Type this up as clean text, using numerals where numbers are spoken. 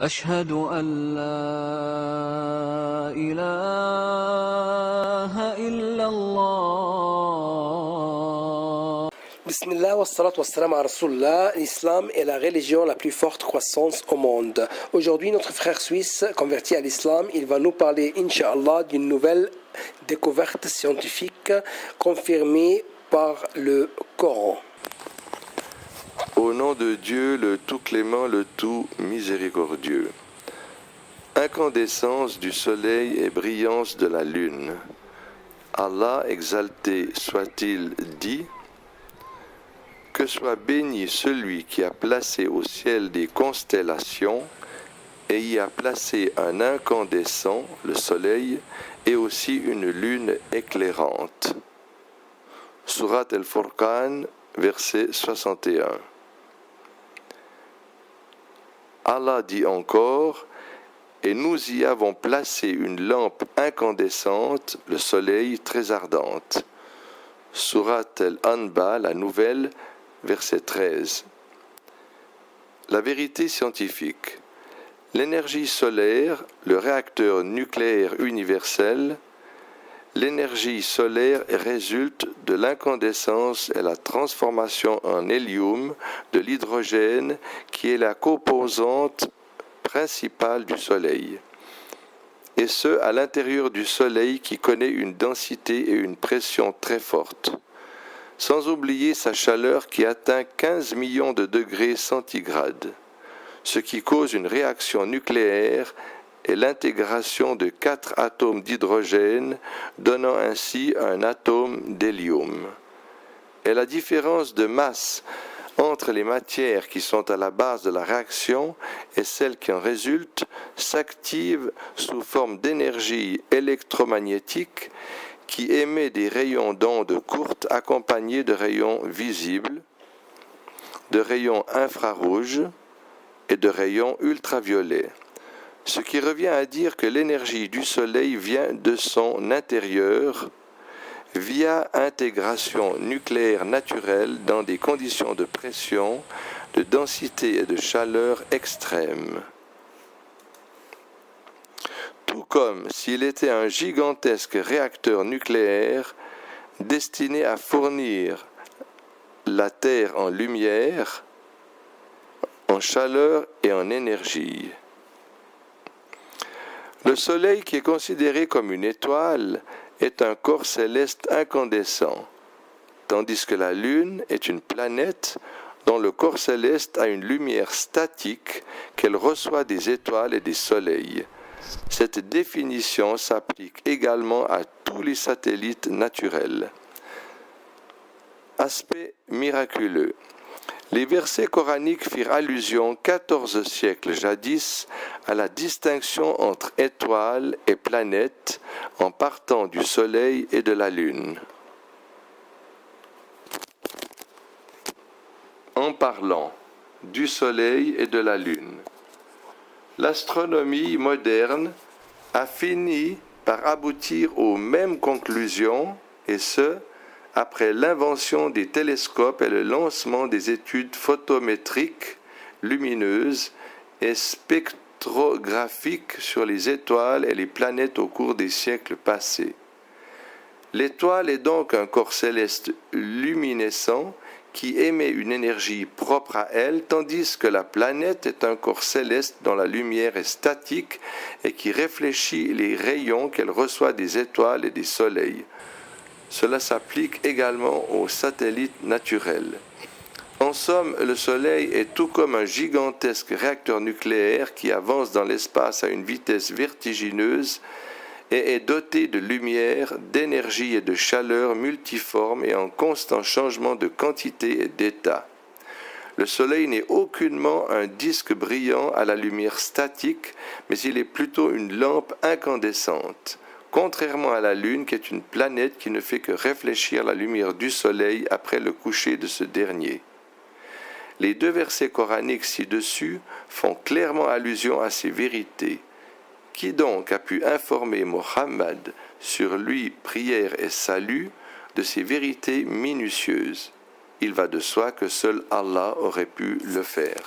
أشهد أن لا إله إلا الله. Bismillah wa salatu wa salam à Rasulullah. L'islam est la religion la plus forte croissance au monde. Aujourd'hui, notre frère suisse, converti à l'islam, il va nous parler, Inch'Allah, d'une nouvelle découverte scientifique confirmée par le Coran. Au nom de Dieu, le tout clément, le tout miséricordieux. Incandescence du soleil et brillance de la lune. Allah, exalté soit-il, dit: que soit béni celui qui a placé au ciel des constellations et y a placé un incandescent, le soleil, et aussi une lune éclairante. Surat al-Furqan, verset 61. Allah dit encore: et nous y avons placé une lampe incandescente, le soleil très ardente. Surat al-Anba, la nouvelle, verset 13. La vérité scientifique. L'énergie solaire, le réacteur nucléaire universel, l'énergie solaire résulte de l'incandescence et la transformation en hélium de l'hydrogène qui est la composante principale du Soleil. Et ce, à l'intérieur du Soleil qui connaît une densité et une pression très fortes. Sans oublier sa chaleur qui atteint 15 millions de degrés centigrades, ce qui cause une réaction nucléaire et l'intégration de 4 atomes d'hydrogène, donnant ainsi un atome d'hélium. Et la différence de masse entre les matières qui sont à la base de la réaction et celles qui en résultent s'active sous forme d'énergie électromagnétique qui émet des rayons d'ondes courtes accompagnés de rayons visibles, de rayons infrarouges et de rayons ultraviolets. Ce qui revient à dire que l'énergie du Soleil vient de son intérieur via intégration nucléaire naturelle dans des conditions de pression, de densité et de chaleur extrêmes. Tout comme s'il était un gigantesque réacteur nucléaire destiné à fournir la Terre en lumière, en chaleur et en énergie. Le Soleil, qui est considéré comme une étoile, est un corps céleste incandescent, tandis que la Lune est une planète dont le corps céleste a une lumière statique qu'elle reçoit des étoiles et des soleils. Cette définition s'applique également à tous les satellites naturels. Aspect miraculeux. Les versets coraniques firent allusion 14 siècles jadis à la distinction entre étoiles et planètes en partant du Soleil et de la Lune. En parlant du Soleil et de la Lune, l'astronomie moderne a fini par aboutir aux mêmes conclusions, et ce, après l'invention des télescopes et le lancement des études photométriques, lumineuses et spectrographiques sur les étoiles et les planètes au cours des siècles passés. L'étoile est donc un corps céleste luminescent qui émet une énergie propre à elle, tandis que la planète est un corps céleste dont la lumière est statique et qui réfléchit les rayons qu'elle reçoit des étoiles et des soleils. Cela s'applique également aux satellites naturels. En somme, le Soleil est tout comme un gigantesque réacteur nucléaire qui avance dans l'espace à une vitesse vertigineuse et est doté de lumière, d'énergie et de chaleur multiformes et en constant changement de quantité et d'état. Le Soleil n'est aucunement un disque brillant à la lumière statique, mais il est plutôt une lampe incandescente. Contrairement à la Lune qui est une planète qui ne fait que réfléchir la lumière du Soleil après le coucher de ce dernier. Les deux versets coraniques ci-dessus font clairement allusion à ces vérités. Qui donc a pu informer Mohammed, sur lui prière et salut, de ces vérités minutieuses? Il va de soi que seul Allah aurait pu le faire.